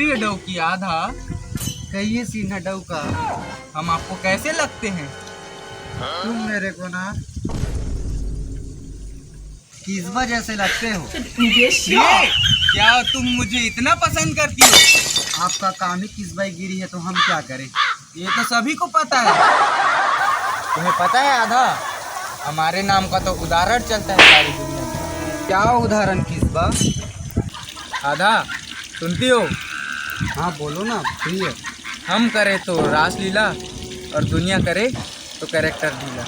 प्रिय डौकी आधा, कहिए सीना डौका, हम आपको कैसे लगते हैं? तुम मेरे को ना किस्बा जैसे लगते हो। ये क्या तुम मुझे इतना पसंद करती हो? आपका काम ही किस्बाई गिरी है तो हम क्या करें? ये तो सभी को पता है। तुम्हें पता है आधा, हमारे नाम का तो उदाहरण चलता है सारी दुनिया में। क्या उदाहरण किस्बा? आधा सुनती हो? हाँ बोलो ना प्रिय। हम करे तो रासलीला और दुनिया करे तो कैरेक्टर ढीला।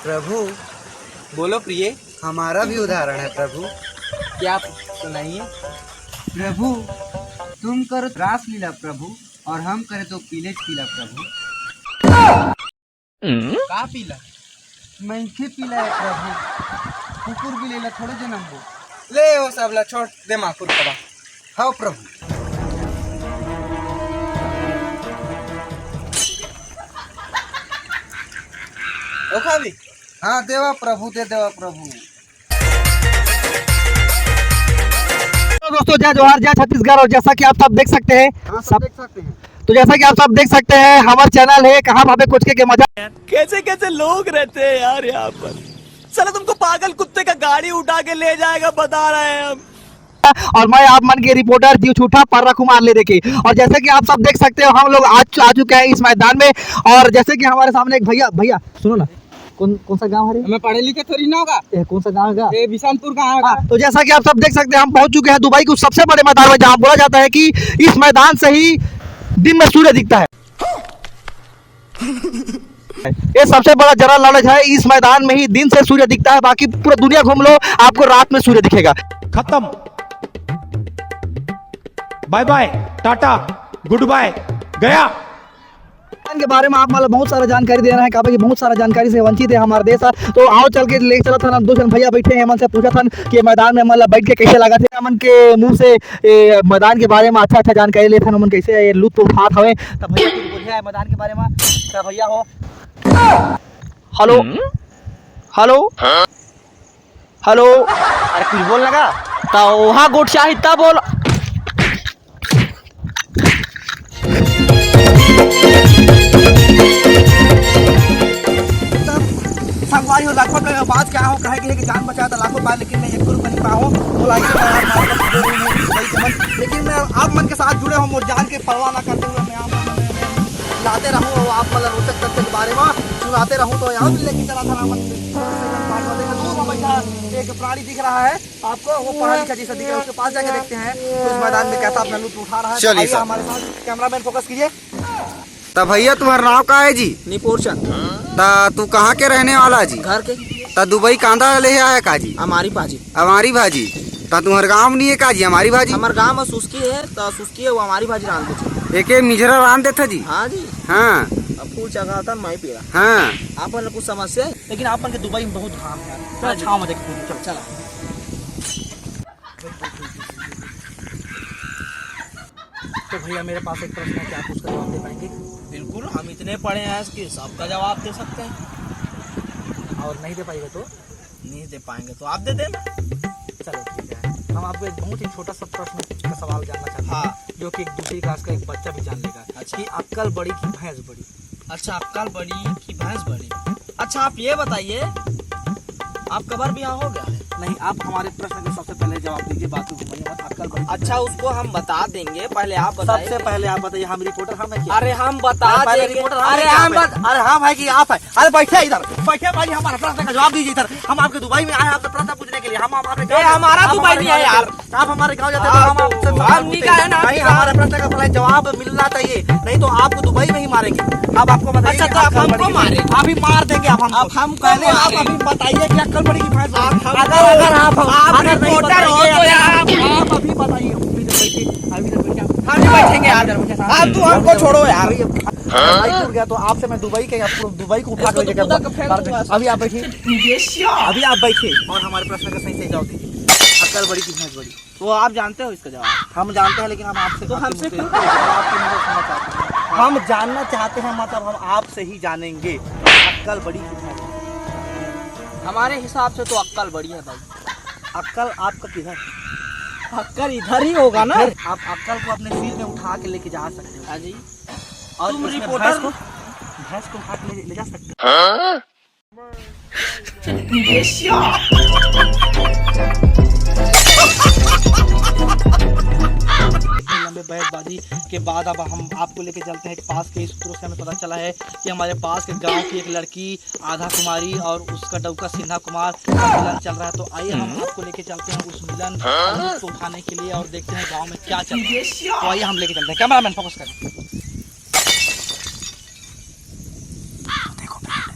प्रभु बोलो प्रिय। हमारा भी उदाहरण है प्रभु। क्या सुनाइए। प्रभु तुम करो रासलीला प्रभु और हम करे तो पीले पीला प्रभु। का पीला? मैंखे पीला है प्रभु, कुकुर भी लेला थोड़े जन्म हो। ले वो सब ला छोड़ दे माकुर कबा। हाँ प्रभु। ओखा भी। हाँ देवा प्रभु, दे देवा प्रभु। तो दोस्तों जय जवाहर जय छत्तीसगढ़। और जैसा कि आप सब देख सकते हैं, हाँ सब देख सकते हैं। तो जैसा कि आप सब देख सकते हैं हमारा चैनल है कहाँ भावे कुछ के मजा। कैसे कैसे लोग रहते हैं यार यहाँ पर। साला तुमको पागल कुत्ते का गाड़ी उठा के ले जाएगा बता रहे हैं हम। और मैं आप मन के रिपोर्टर जीव छूटा पर्रा कुमार ले देखे। और जैसे कि आप सब देख सकते हो हम लोग आ चुके हैं इस मैदान में। और जैसे कि हमारे सामने एक भैया सुनो ना, कौन सा गांव है? मैं पढ़े लिखे थोड़ी ना होगा। कौन सा गांव है? ये बिशनपुर गाँव होगा। तो जैसा कि आप सब देख सकते हैं हम पहुंच चुके हैं दुबई के सबसे बड़े मैदान में, जहां बोला जाता है कि इस मैदान से ही दिन में सूर्य दिखता है। ये सबसे बड़ा जनरल नॉलेज है, इस मैदान में ही दिन से सूर्य दिखता है, बाकी पूरा दुनिया घूम लो आपको रात में सूर्य दिखेगा। खत्म, bye bye, tata, good bye, गया। के बारे में आप मतलब बहुत सारा जानकारी दे रहे हैं, कहा कि बहुत सारा जानकारी से वंचित है हमारा देश। तो आओ चल के ले चला था। दो जन भैया बैठे हैं, मन से पूछा था कि मैदान में मतलब बैठ के कैसे लगा थे। मन के मुंह से मैदान के बारे में अच्छा जानकारी ले था, मन कैसे लुत्फ उठात हवे। तब भैया कुछ बोलिए मैदान के बारे में। क्या भैया हो? हेलो हेलो, अरे कुछ बोल लगा तो वहाँ गोट शाही तब बोल। संगवारी हो लाखों का बात क्या हो, कहे कि जान बचाया था लाखों बार, लेकिन मैं 1 रुपये नहीं पाऊँ। लेकिन मैं आप मन के साथ जुड़े हूँ और जान के परवाह ना करते हुए मैं आप लाते रहूँ। आप मतलब रोचक तथ्य के बारे में सुनाते रहूँ। तो यहाँ भी लेके चला था एक प्राणी दिख रहा है आपको, वो पढ़ा लिखा जैसा दिख रहा है, उसके पास जाके देखते हैं तो इस मैदान में कैसा अपना लुत्फ उठा रहा है। चलिए सर। हमारे साथ कैमरामैन फोकस कीजिए। तब भैया तुम्हारा नाम का है जी? निपोर्शन। तू कहाँ के रहने वाला जी? घर के ता दुबई कांदा ले आया का जी? हमारी पाजी। हमारी भाजी। ता तुम्हारे गाँव नहीं है का जी हमारी भाजी? हमारे गाँव में सुस्की है तो सुस्की है वो हमारी भाजी रान दे। एक मिजरा रान देता जी? हाँ जी। हाँ अब फूल चढ़ा था मैं पिया। हाँ। आप मतलब कुछ समस्या है, लेकिन आप के दुबई में बहुत घाम है। छाव में देखो, चलो चला। तो भैया मेरे पास एक प्रश्न है, क्या आप उसका जवाब दे पाएंगे? बिल्कुल, हम इतने पढ़े हैं इसके सबका जवाब दे सकते हैं। और नहीं दे पाएंगे तो? नहीं दे पाएंगे तो आप दे देना। चलो ठीक है, हम आपको एक बहुत ही छोटा सा प्रश्न का सवाल जानना चाहते हैं। हाँ। जो कि एक दूसरी क्लास का एक बच्चा भी जान लेगा। अच्छा। कि अक्कल बड़ी की भैंस बड़ी? अच्छा, अक्कल बड़ी की भैंस बड़ी। अच्छा आप ये बताइए, आप कबर ब्याह हो गया है? नहीं, आप हमारे प्रश्न का सबसे पहले जवाब दीजिए, बात को घुमाइए मत। अक्कल बड़ी। अच्छा उसको हम बता देंगे, पहले आप बताइए। सबसे पहले आप बताइए, हम रिपोर्टर हम है क्या? अरे हम बता देंगे। अरे हाँ भाई की आप है। अरे बैठे इधर, बैठे भाई, हमारा प्रश्न का जवाब दीजिए। इधर हम आपके दुबई में आए हैं आपसे प्रश्न पूछने के लिए। हम हमारा दुबई नहीं है यार, आप हमारे गाँव जाते हैं हमारे प्रश्न का पहले जवाब मिलना चाहिए, नहीं तो आपको दुबई में ही मारेंगे। अब आपको बताइए। अच्छा तो आप हमको मारे? अभी मार देंगे आप हमको। हम पहले आप अभी बताइए कि अक्कल बड़ी की भैंस। अगर आप रिपोर्टर हो तो आप अभी बताइए। हम बैठेंगे यार, आप तो हमको छोड़ो यार। गया तो आपसे मैं दुबई को उठा कर अभी आप बैठिए। अभी आप बैठिए और हमारे प्रश्न का सही जवाब दीजिए। अक्कल बड़ी की भैंस बड़ी, तो आप जानते हो इसका जवाब? हम जानते हैं, लेकिन हम आपसे तो हमसे हम जानना चाहते हैं, मतलब हम आपसे ही जानेंगे। अक्कल बड़ी की भैंस बड़ी? हमारे हिसाब से तो अक्कल बड़ी है भाई। अक्कल आपका किधर? अक्कल इधर ही होगा ना। आप अक्कल को अपने सिर में उठा के लेके जा सकते हो। हाँ जी। और तुम इसमें रिपोर्टर- भैंस को उठा के ले जा सकते हो। इतनी लंबे बहसबाजी के बाद अब हम आपको लेके चलते हैं पास के सूत्रों से हमें पता चला है कि हमारे पास के गांव की एक लड़की आधा कुमारी और उसका डबका सिन्हा कुमार का मिलन चल रहा है। तो आइए हम आपको लेके चलते हैं उस मिलन को उठाने के लिए और देखते हैं गांव में क्या चल रहा है। तो आइए हम लेके चलते हैं। कैमरामैन फोकस करें। तो देखो फ्रेंड,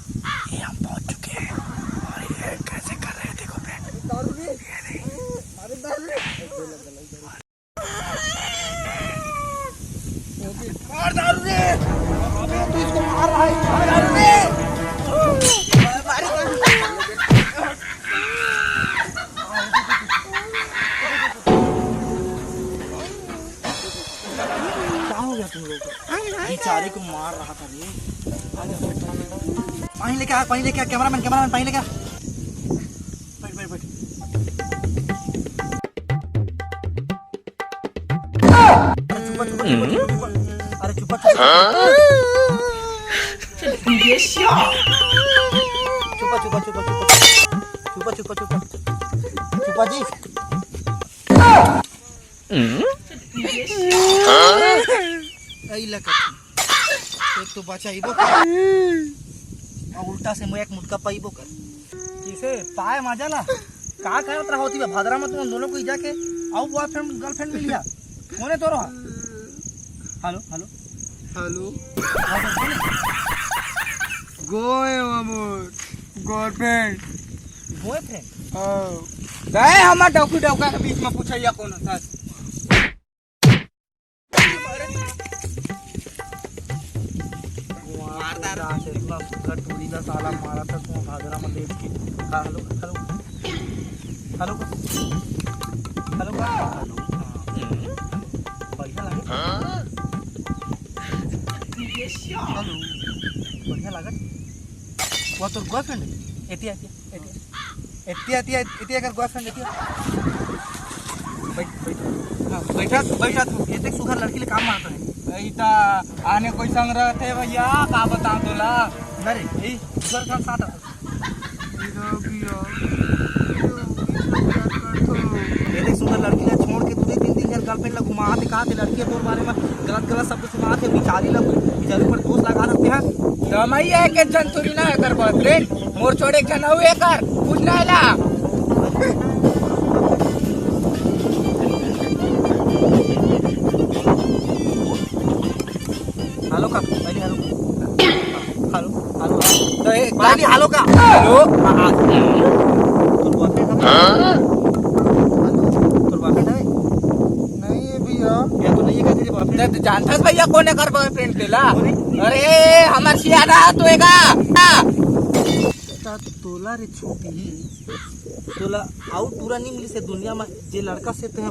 ये हम पहुंच चुके हैं और ये कैसे कर रहे हैं देखो फ्रेंड। तू इसको मार रहा है। क्या हो गया तुम लोग को? बेचारे को मार रहा था ये। पानी लेके आ, पानी लेके आ। कैमरामैन पानी लेके आ। बैठ बैठ बैठ। अरे चुपा चुपा जी। एक तो बचा इबो कर और उल्टा से मैं एक मुटका पाइबो कर। किसे पाए मजाला का करत रहा होती भादरा में तुम दोनों को जाके आओ बॉयफ्रेंड गर्लफ्रेंड मिल गया। कौन है तोरो? हेलो हेलो हेलो गोए अमोर गर्लफ्रेंड बॉयफ्रेंड गए हमार डौका के बीच में पूछैया कौन था। टूरी का साला मारा था तुम भादरा में देख के। हेलो हेलो हेलो हेलो बढ़िया लगे। बढ़िया लगा। वो तो गर्लफ्रेंड है। एतिया कर गर्लफ्रेंड एतिया। बैठा तू एते सुघर लड़की ले काम मारता है। ऐता आने कोई संग रहते भैया का बता तोला। अरे ए सुघर का साथ एते सुघर लड़की ले छोड़ के तू 3 दिन गर्लफ्रेंड ला घुमाते कहा थे लड़की तोर बारे में गलत शब्द सुनाते बिचारी पर दोष लगा रखते हैं। दमई है के जन तुरी ना कर बॉयफ्रेंड मोर छोड़े जन हुए कर कुछ ना ला। हेलो का पहले हेलो हेलो हेलो तो एक पहले हेलो का हेलो तोर बॉयफ्रेंड है? तोर बॉयफ्रेंड है? नहीं है भैया। या तो नहीं है तेरे बॉयफ्रेंड? तो जानता भैया कौन कर बॉयफ्रेंड तेला। अरे हमार सियाना तोएगा तोला रे छोटी तोला आउट पूरा नहीं मिली से दुनिया में जे लड़का से ते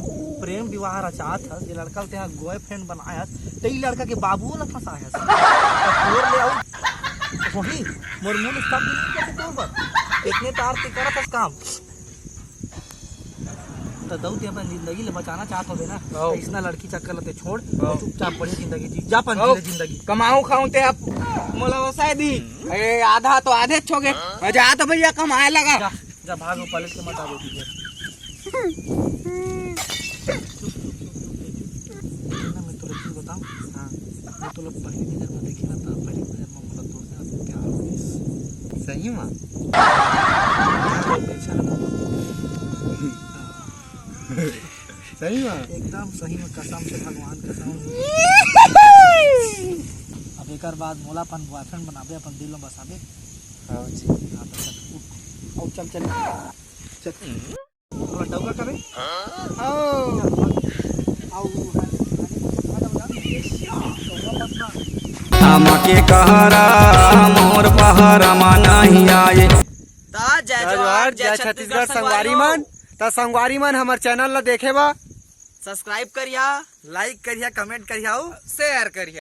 प्रेम विवाह रचात है जे लड़का ते बॉयफ्रेंड बनाया ते ई लड़का के बाबू न फंसा है तोर ले आउट वही मोर मुंह स्टॉप नहीं करते तोर पर इतने तार ते करत है काम। तो दऊ ते अपन जिंदगी ले बचाना चाहत हो ना तो इसना लड़की चक्कर लते छोड़ चुपचाप बढ़िया जिंदगी जी जा अपन जी जिंदगी कमाऊं खाऊं ते अब मोला वसाय दी। ए आधा तो आधे छोगे जा तो भैया कमाए लगा। जा भागो पलट के मत आवे दीजिए। मैं तो लड़की बताऊं हां मैं तो लोग पहली नजर में देखी ना था पहली नजर में मतलब दोस्त से प्यार हो गया। सही में सही में एकदम सही में कसम से भगवान कसम। अब एक बाद मोला अपन बॉयफ्रेंड बनाबे अपन दिल में बसाबे। हाँ जी हां तो चल उठ और चल थोड़ा डौका करे हमके कहरा मोर पहरा नहीं आए। जय जवाहर जय छत्तीसगढ़ संगवारी मन। त संगवारी मन हमार चैनल ला देखे बा सब्सक्राइब करिया, लाइक करिया, कमेंट करिया, शेयर करिया।